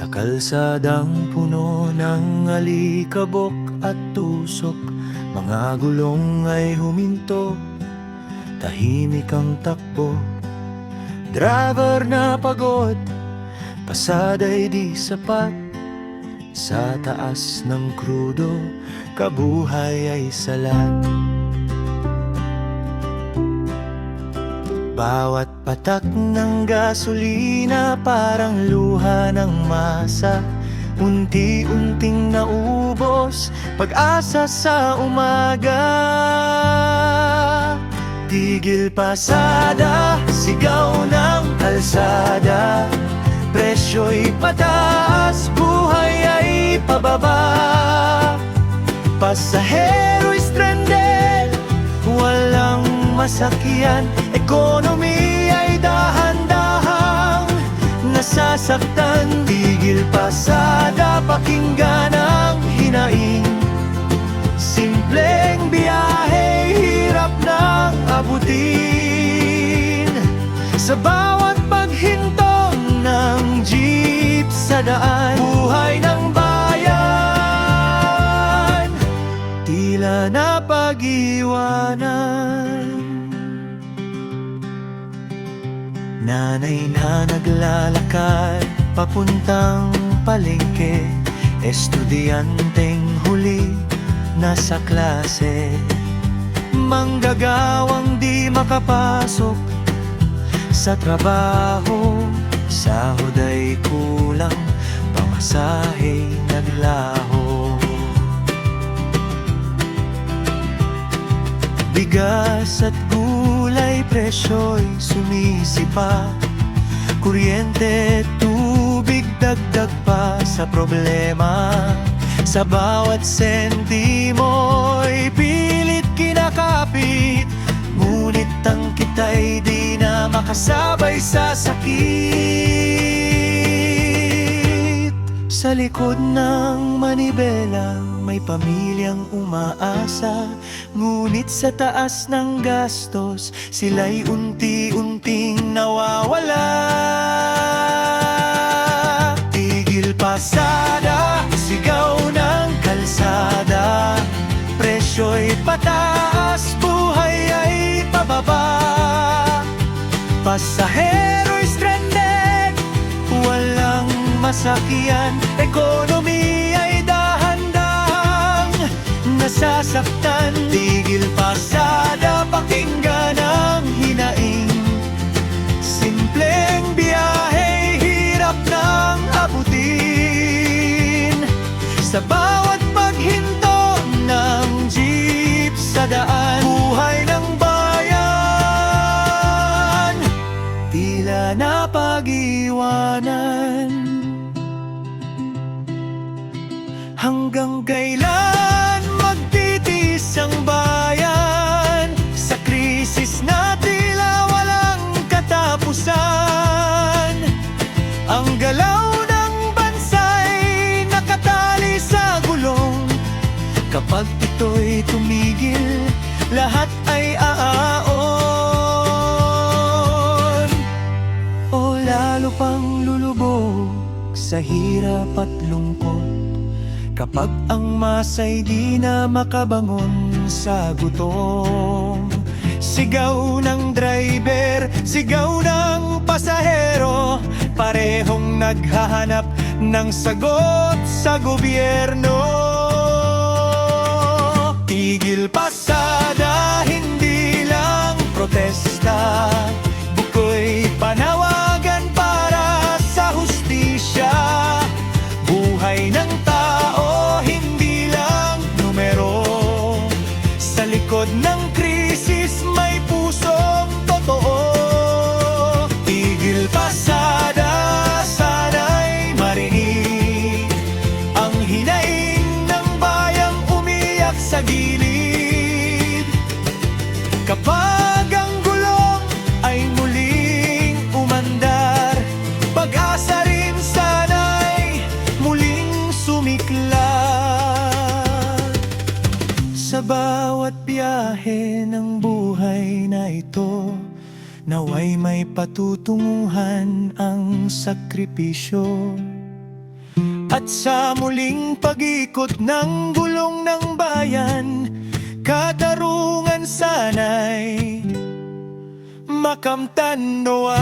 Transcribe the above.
Sa kalsadang puno ng alikabok at tusok, mga gulong ay huminto, tahimik ang takbo. Driver na pagod, pasada'y di sapat. Sa taas ng krudo, kabuhay ay salat. Bawat patak ng gasolina parang luha ng masa, unti-unting naubos, pag-asa sa umaga. Tigil pasada, sigaw ng kalsada, presyo'y pataas, buhay ay pababa. Pasahero'y stranded, walang masakyan, ekonomi ay dahan-dahang nasasaktan. Tigil pasada, pakinggan ang hinaing, simpleng biyahe, hirap nang abutin. Sa bawat paghinto ng jeep sa daan, buhay ng bayan tila napag-iwanan. Nanay na naglalakad papuntang palengke, estudyanteng huli nasa klase, manggagawang di makapasok sa trabaho, sahod ay kulang, pamasahe naglaho. Bigas at gulay, presyo'y sumisipa, kuryente, tubig, dagdag pa sa problema. Sa bawat sentimo'y pilit kinakapit, ngunit ang kita'y di na makasabay sa sakit. Sa likod ng manibela may pamilyang umaasa, ngunit sa taas ng gastos sila'y unti-unting nawawala. Tigil pasada, sigaw ng kalsada, presyo'y pataas, buhay ay pababa. Pasahero'y stranded, walang masakyan, ekonomi ay dahan-dahang nasasaktan. Tigil pasada, pakinggan ang hinaing, simpleng biyahe, hirap nang abutin. Sa bawat paghinto ng jeep sa daan, buhay ng bayan tila napag-iwanan. Hanggang kailan magtitiis ang bayan sa krisis na tila walang katapusan? Ang galaw ng bansa'y nakatali sa gulong, kapag ito'y tumigil, lahat ay aaon o lalo pang lulubog sa hirap at lungkot. Kapag ang masa'y di na makabangon sa gutom, sigaw ng driver, sigaw ng pasahero, parehong naghahanap ng sagot sa gobyerno. Tigil pasada, hindi lang protesta, buko'y panawagan para sa hustisya. Buhay ng tao, hindi lang numero, sa likod ng krisis may pusong totoo. Tigil pasada, sana'y marinig ang hinaing ng bayang umiyak sa gilid. Kapag ang gulong ay muling umandar, pag-asa rin sana'y muling sumiklat. Sa bawat biyahe ng buhay na ito, naway may patutunguhan ang sakripisyo. At sa muling pag-ikot ng gulong ng bayan, katarungan sana'y makamtan nawa.